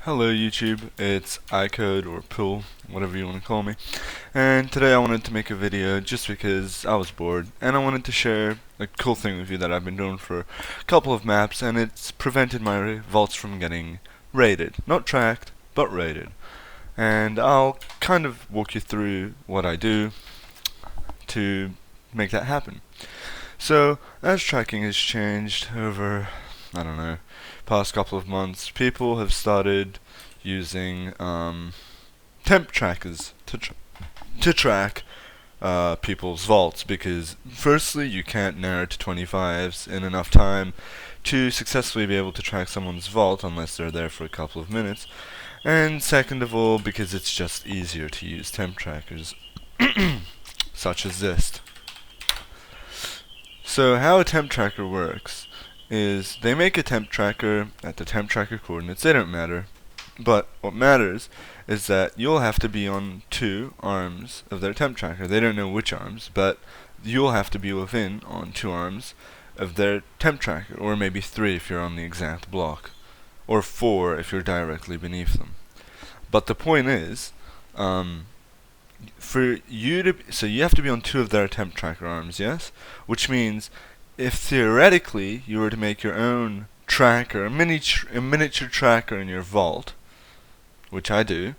Hello YouTube, it's iCode or Pool, whatever you want to call me, and today I wanted to make a video just because I was bored and I wanted to share a cool thing with you that I've been doing for a couple of maps, and it's prevented my vaults from getting raided. Not tracked, but raided. And I'll kind of walk you through what I do to make that happen. So, as tracking has changed over, I don't know, past couple of months, people have started using temp trackers to track people's vaults, because firstly you can't narrow to 25s in enough time to successfully be able to track someone's vault unless they're there for a couple of minutes, and second of all because it's just easier to use temp trackers such as this. So how a temp tracker works is they make a temp tracker at the temp tracker coordinates. They don't matter, but what matters is that you'll have to be on 2 arms of their temp tracker. They don't know which arms, but you'll have to be within on 2 arms of their temp tracker, or maybe 3 if you're on the exact block, or 4 if you're directly beneath them. But the point is, for you to so you have to be on 2 of their temp tracker arms, yes? Which means if theoretically you were to make your own tracker, a miniature tracker in your vault, which I do,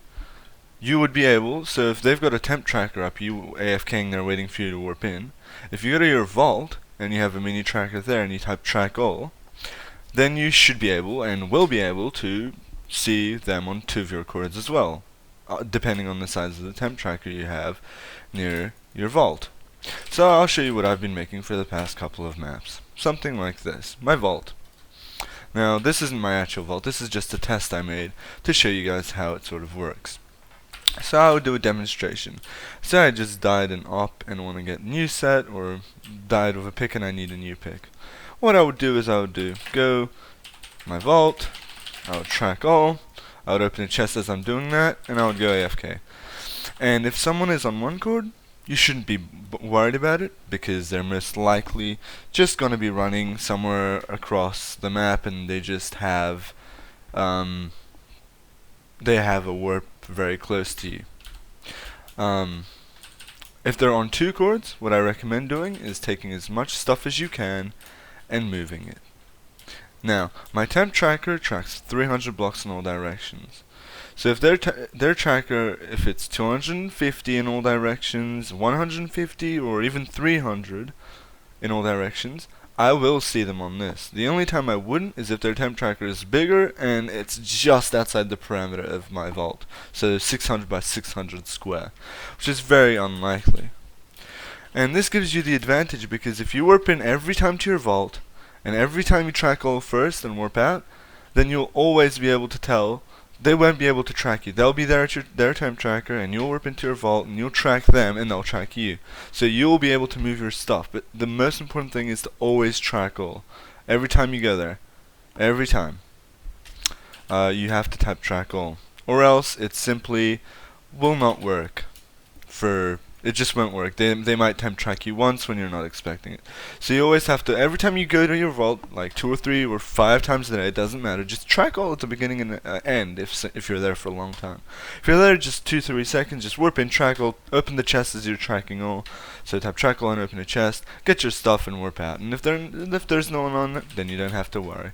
you would be able, so if they've got a temp tracker up, you AFKing there waiting for you to warp in, if you go to your vault and you have a mini tracker there and you type track all, then you should be able and will be able to see them on 2 of your cords as well, depending on the size of the temp tracker you have near your vault. So I'll show you what I've been making for the past couple of maps. Something like this. My vault. Now this isn't my actual vault, this is just a test I made to show you guys how it sort of works. So I would do a demonstration. Say I just died an op and want to get a new set, or died with a pick and I need a new pick. What I would do is I would go my vault, I would track all, I would open a chest as I'm doing that, and I would go AFK. And if someone is on one cord, you shouldn't be worried about it, because they're most likely just going to be running somewhere across the map and they just have a warp very close to you. If they're on 2 cords, what I recommend doing is taking as much stuff as you can and moving it. Now, my temp tracker tracks 300 blocks in all directions. So if their tracker, if it's 250 in all directions, 150, or even 300 in all directions, I will see them on this. The only time I wouldn't is if their temp tracker is bigger and it's just outside the parameter of my vault. So 600 by 600 square, which is very unlikely. And this gives you the advantage, because if you warp in every time to your vault, and every time you track all first and warp out, then you'll always be able to tell. They won't be able to track you. They'll be there at their temp tracker, and you'll warp into your vault, and you'll track them, and they'll track you. So you'll be able to move your stuff. But the most important thing is to always track all. Every time you go there. Every time. You have to type track all. Or else it simply will not work. It just won't work. They might temp track you once when you're not expecting it. So you always have to, every time you go to your vault, like 2 or 3 or 5 times a day, it doesn't matter, just track all at the beginning and end if you're there for a long time. If you're there just 2-3 seconds, just warp in, track all, open the chest as you're tracking all. So type track all and open a chest, get your stuff and warp out. And if there's no one on it, then you don't have to worry.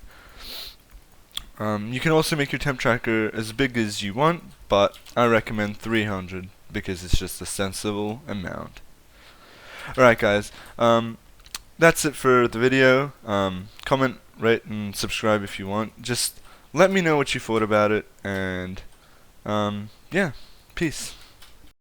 You can also make your temp tracker as big as you want, but I recommend 300. Because it's just a sensible amount. Alright guys, that's it for the video. Comment, rate, and subscribe if you want. Just let me know what you thought about it, and yeah, peace.